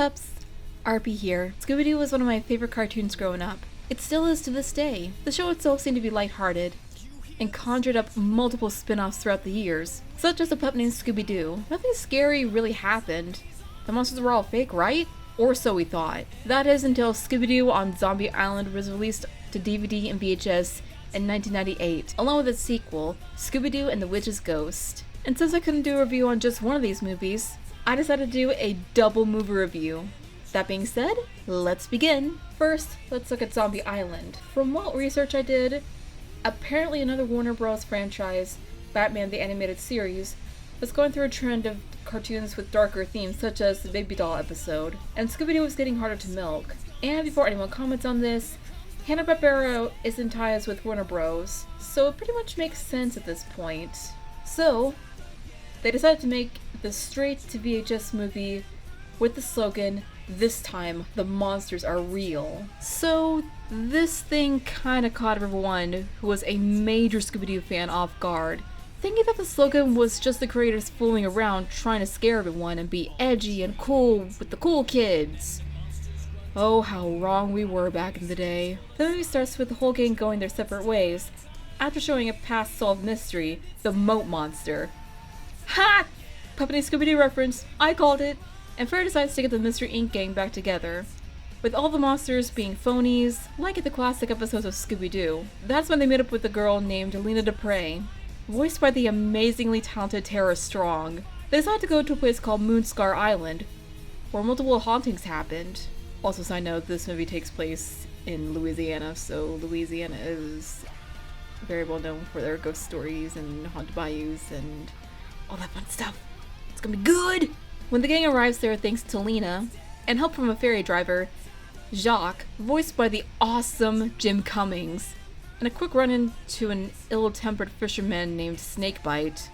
pups! RP here. Scooby-Doo was one of my favorite cartoons growing up. It still is to this day. The show itself seemed to be lighthearted, and conjured up multiple spin-offs throughout the years, such as a pup named Scooby-Doo. Nothing scary really happened. The monsters were all fake, right? Or so we thought. That is until Scooby-Doo on Zombie Island was released to DVD and VHS in 1998, along with its sequel, Scooby-Doo and the Witch's Ghost. And since I couldn't do a review on just one of these movies, I decided to do a double movie review. That being said, let's begin. First, let's look at Zombie Island. From what research I did, apparently another Warner Bros. Franchise, Batman the Animated Series, was going through a trend of cartoons with darker themes such as the Baby Doll episode, and Scooby-Doo was getting harder to milk. And before anyone comments on this, Hanna-Barbera is in ties with Warner Bros., so it pretty much makes sense at this point. So, they decided to make the straight-to-VHS movie with the slogan, "This time, the monsters are real." So, this thing kinda caught everyone who was a major Scooby-Doo fan off guard, thinking that the slogan was just the creators fooling around trying to scare everyone and be edgy and cool with the cool kids. Oh, how wrong we were back in the day. The movie starts with the whole gang going their separate ways, after showing a past solved mystery, the Moat Monster. Ha! Puppety Scooby-Doo reference, I called it! And Fred decides to get the Mystery Inc. gang back together, with all the monsters being phonies, like in the classic episodes of Scooby-Doo. That's when they meet up with a girl named Lena Dupre, voiced by the amazingly talented Tara Strong. They decide to go to a place called Moonscar Island, where multiple hauntings happened. Also, side note, this movie takes place in Louisiana, so Louisiana is very well known for their ghost stories and haunted bayous and all that fun stuff. It's gonna be good! When the gang arrives there thanks to Lena, and help from a ferry driver, Jacques, voiced by the awesome Jim Cummings, and a quick run into an ill-tempered fisherman named Snakebite.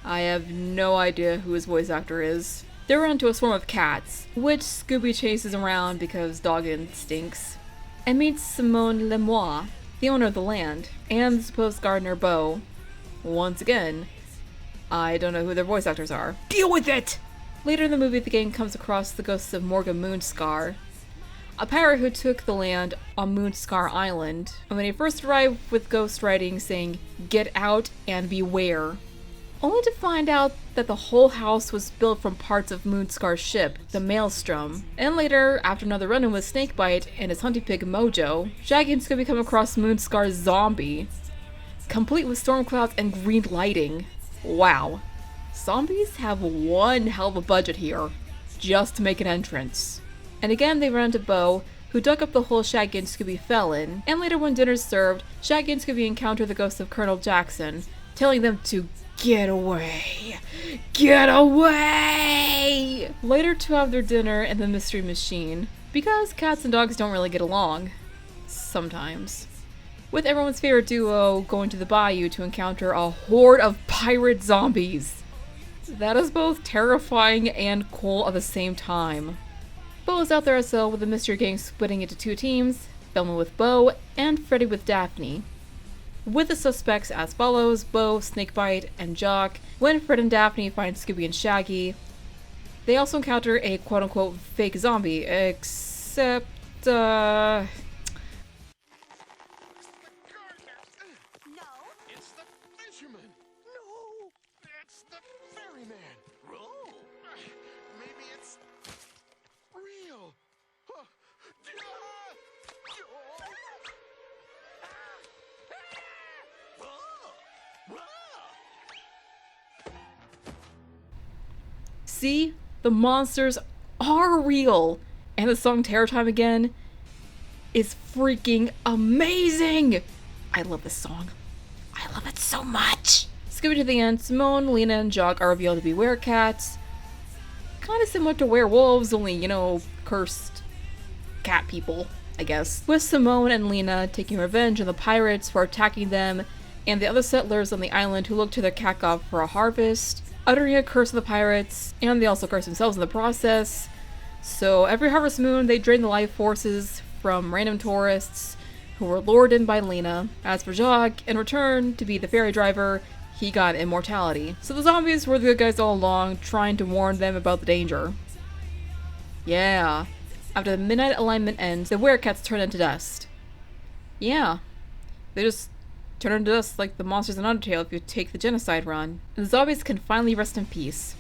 I have no idea who his voice actor is. They run into a swarm of cats, which Scooby chases around because Doggin stinks, and meets Simone Lemoine, the owner of the land, and the supposed gardener Beau. Once again, I don't know who their voice actors are. Deal with it! Later in the movie, the gang comes across the ghosts of Morgan Moonscar, a pirate who took the land on Moonscar Island, and when he first arrived with ghost writing saying, "Get out and beware," only to find out that the whole house was built from parts of Moonscar's ship, the Maelstrom. And later, after another run-in with Snakebite and his hunting pig Mojo, Shaggy and Scooby come across Moonscar's zombie, complete with storm clouds and green lighting. Wow. Zombies have one hell of a budget here, just to make an entrance. And again they run into Beau, who dug up the hole Shaggy and Scooby fell in, and later when dinner's served, Shaggy and Scooby encounter the ghost of Colonel Jackson, telling them to get away! Get away! Later to have their dinner in the Mystery Machine, because cats and dogs don't really get along. Sometimes. With everyone's favorite duo going to the bayou to encounter a horde of pirate zombies. That is both terrifying and cool at the same time. Beau is out there as well, with the mystery gang splitting into two teams, Velma with Beau and Freddy with Daphne. With the suspects as follows: Beau, Snakebite, and Jock. When Fred and Daphne find Scooby and Shaggy, they also encounter a quote-unquote fake zombie, except, see? The monsters are real! And the song Terror Time Again is freaking amazing! I love this song. I love it so much! Scooby to the end, Simone, Lena, and Jock are revealed to be werecats. Kinda similar to werewolves, only, you know, cursed cat people, I guess. With Simone and Lena taking revenge on the pirates for attacking them, and the other settlers on the island who look to their cat god for a harvest, uttering a curse on the pirates, and they also curse themselves in the process. So every harvest moon, they drain the life forces from random tourists who were lured in by Lena. As for Jacques, in return to be the ferry driver, he got immortality. So the zombies were the good guys all along, trying to warn them about the danger. Yeah. After the midnight alignment ends, the werecats turn into dust. Yeah. They just turn into dust like the monsters in Undertale if you take the genocide run. And the zombies can finally rest in peace.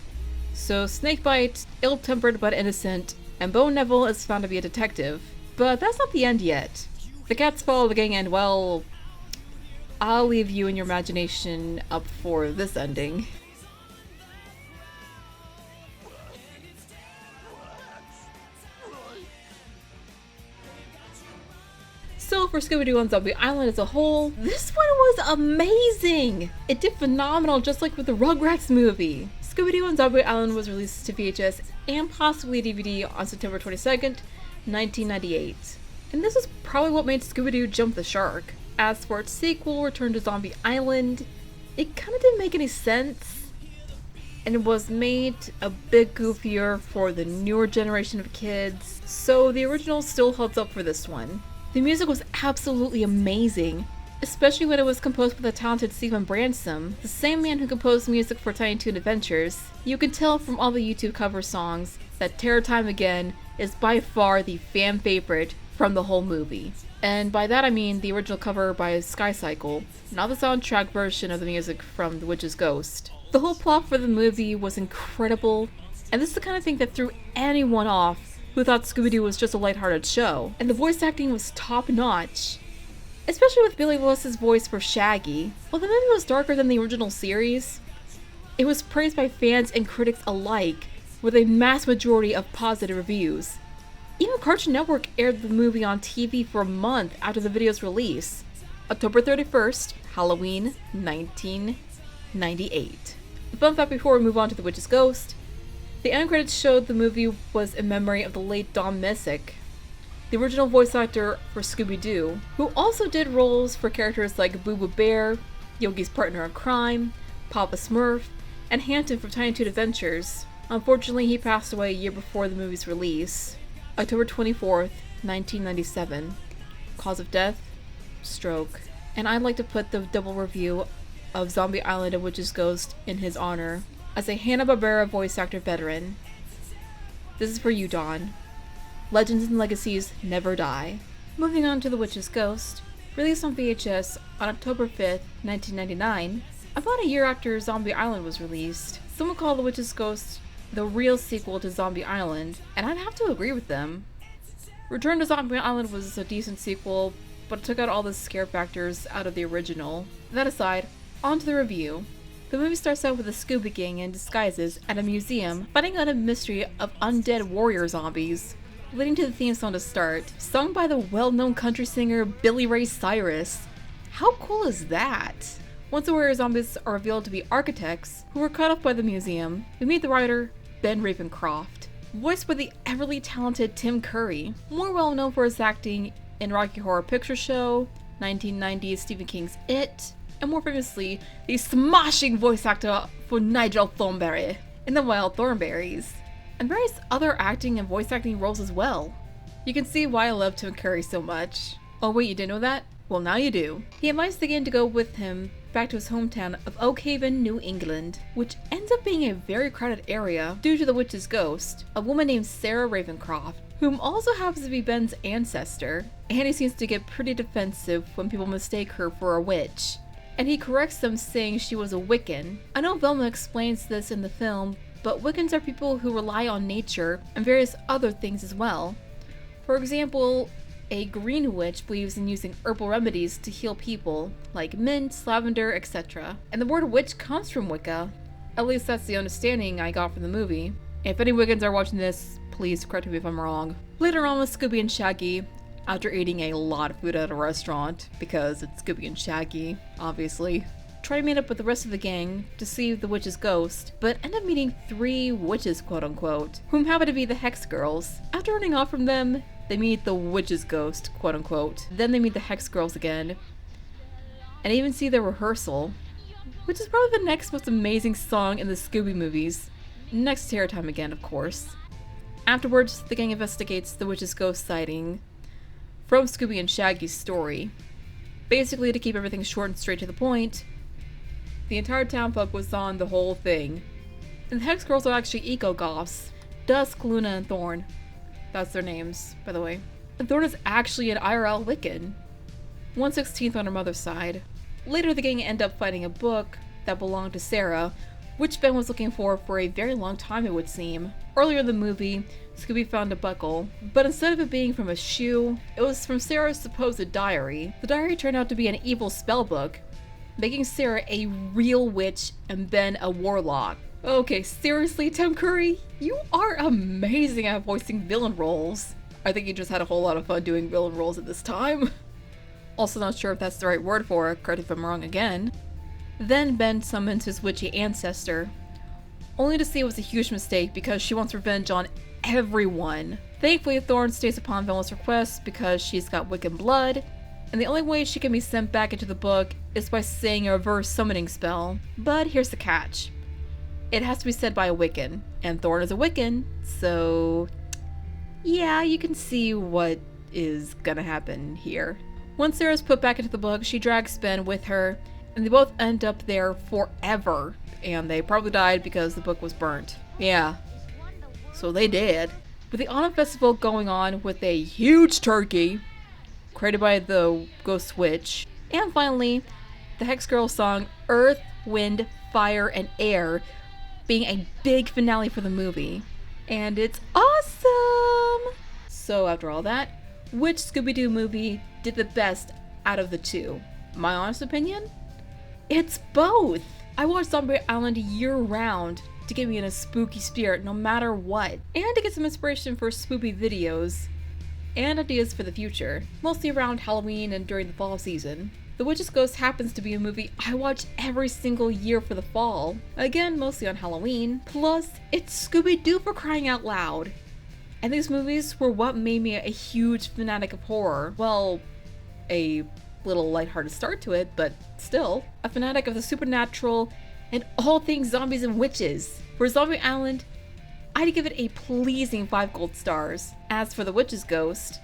So Snakebite, ill-tempered but innocent, and Bo Neville is found to be a detective. But that's not the end yet. The cats follow the gang and, well, I'll leave you and your imagination up for this ending. So for Scooby-Doo on Zombie Island as a whole, this one was amazing! It did phenomenal just like with the Rugrats movie. Scooby-Doo on Zombie Island was released to VHS and possibly DVD on September 22nd, 1998. And this was probably what made Scooby-Doo jump the shark. As for its sequel, Return to Zombie Island, it kinda didn't make any sense. And it was made a bit goofier for the newer generation of kids, so the original still holds up for this one. The music was absolutely amazing, especially when it was composed by the talented Stephen Bransom, the same man who composed music for Tiny Toon Adventures. You can tell from all the YouTube cover songs that Terror Time Again is by far the fan favorite from the whole movie. And by that I mean the original cover by Sky Cycle, not the soundtrack version of the music from The Witch's Ghost. The whole plot for the movie was incredible, and this is the kind of thing that threw anyone off who thought Scooby-Doo was just a lighthearted show. And the voice acting was top-notch, especially with Billy Willis's voice for Shaggy. While the movie was darker than the original series, it was praised by fans and critics alike, with a mass majority of positive reviews. Even Cartoon Network aired the movie on TV for a month after the video's release, October 31st, Halloween, 1998. The fun fact before we move on to The Witch's Ghost, the end credits showed the movie was in memory of the late Don Messick, the original voice actor for Scooby-Doo, who also did roles for characters like Boo Boo Bear, Yogi's partner in crime, Papa Smurf, and Hampton from Tiny Toon Adventures. Unfortunately, he passed away a year before the movie's release, October 24th, 1997. Cause of death? Stroke. And I'd like to put the double review of Zombie Island and Witch's Ghost in his honor, as a Hanna-Barbera voice actor veteran. This is for you, Don. Legends and legacies never die. Moving on to The Witch's Ghost, released on VHS on October 5th, 1999, about a year after Zombie Island was released. Some would call The Witch's Ghost the real sequel to Zombie Island, and I'd have to agree with them. Return to Zombie Island was a decent sequel, but it took out all the scare factors out of the original. That aside, on to the review. The movie starts out with a Scooby Gang in disguises at a museum fighting out a mystery of undead warrior zombies, leading to the theme song to start, sung by the well-known country singer Billy Ray Cyrus. How cool is that? Once the warrior zombies are revealed to be architects who were cut off by the museum, we meet the writer Ben Ravencroft, voiced by the everly talented Tim Curry, more well known for his acting in Rocky Horror Picture Show, 1990's Stephen King's It, and more famously, the smashing voice actor for Nigel Thornberry in The Wild Thornberrys, and various other acting and voice acting roles as well. You can see why I love Tim Curry so much. Oh wait, you didn't know that? Well, now you do. He invites the gang to go with him back to his hometown of Oak Haven, New England, which ends up being a very crowded area due to the witch's ghost, a woman named Sarah Ravencroft, whom also happens to be Ben's ancestor, and he seems to get pretty defensive when people mistake her for a witch, and he corrects them saying she was a Wiccan. I know Velma explains this in the film, but Wiccans are people who rely on nature and various other things as well. For example, a green witch believes in using herbal remedies to heal people, like mint, lavender, etc. And the word witch comes from Wicca. At least that's the understanding I got from the movie. If any Wiccans are watching this, please correct me if I'm wrong. Later on with Scooby and Shaggy, after eating a lot of food at a restaurant, because it's Scooby and Shaggy, obviously, try to meet up with the rest of the gang to see the witch's ghost, but end up meeting 3 witches, quote-unquote, whom happen to be the Hex Girls. After running off from them, they meet the witch's ghost, quote-unquote. Then they meet the Hex Girls again, and even see their rehearsal, which is probably the next most amazing song in the Scooby movies, next to Terror Time Again, of course. Afterwards, the gang investigates the witch's ghost sighting from Scooby and Shaggy's story. Basically, to keep everything short and straight to the point, the entire town focused on the whole thing. And the Hex Girls are actually eco-goths, Dusk, Luna, and Thorn, That's their names, by the way. And Thorn is actually an IRL Wiccan, 1/16th on her mother's side. Later, the gang end up finding a book that belonged to Sarah, which Ben was looking for a very long time, it would seem. Earlier in the movie, Scooby found a buckle, but instead of it being from a shoe, it was from Sarah's supposed diary. The diary turned out to be an evil spell book, making Sarah a real witch and Ben a warlock. Okay, seriously, Tim Curry? You are amazing at voicing villain roles. I think you just had a whole lot of fun doing villain roles at this time. Also not sure if that's the right word for it, correct if I'm wrong again. Then Ben summons his witchy ancestor, only to see it was a huge mistake because she wants revenge on everyone. Thankfully, Thorn stays upon Velma's request because she's got Wiccan blood, and the only way she can be sent back into the book is by saying a reverse summoning spell. But here's the catch. It has to be said by a Wiccan, and Thorn is a Wiccan, so yeah, you can see what is gonna happen here. Once Sarah's put back into the book, she drags Ben with her, and they both end up there forever. And they probably died because the book was burnt. Yeah, so they did. With the Autumn Festival going on with a huge turkey, created by the Ghost Witch. And finally, the Hex Girl song Earth, Wind, Fire, and Air being a big finale for the movie. And it's awesome! So after all that, which Scooby-Doo movie did the best out of the two? My honest opinion? It's both! I watch Zombie Island year-round to get me in a spooky spirit no matter what, and to get some inspiration for spooky videos and ideas for the future, mostly around Halloween and during the fall season. The Witch's Ghost happens to be a movie I watch every single year for the fall, again mostly on Halloween, plus it's Scooby-Doo for crying out loud. And these movies were what made me a huge fanatic of horror. Well, a little lighthearted start to it, but still, a fanatic of the supernatural and all things zombies and witches. For Zombie Island, I'd give it a pleasing 5 gold stars. As for The Witch's Ghost,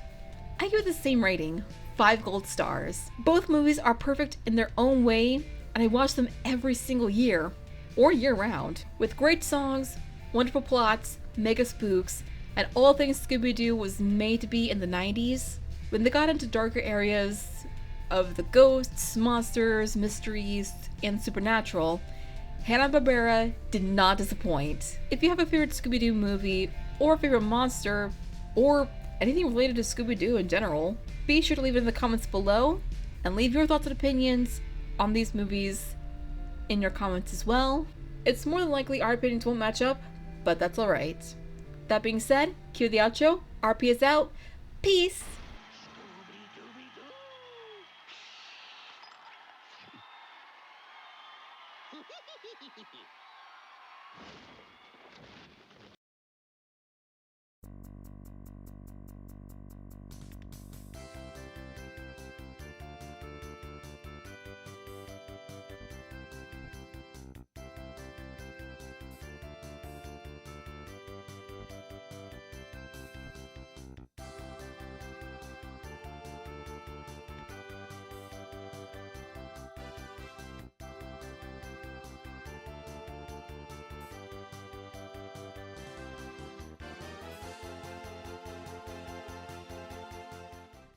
I give it the same rating, 5 gold stars. Both movies are perfect in their own way, and I watch them every single year, or year round, with great songs, wonderful plots, mega spooks, and all things Scooby-Doo was made to be in the 90s. When they got into darker areas of the ghosts, monsters, mysteries, and supernatural, Hanna-Barbera did not disappoint. If you have a favorite Scooby-Doo movie, or a favorite monster, or anything related to Scooby-Doo in general, be sure to leave it in the comments below, and leave your thoughts and opinions on these movies in your comments as well. It's more than likely our opinions won't match up, but that's alright. That being said, cue the outro, RP is out, peace! Scooby-Doo!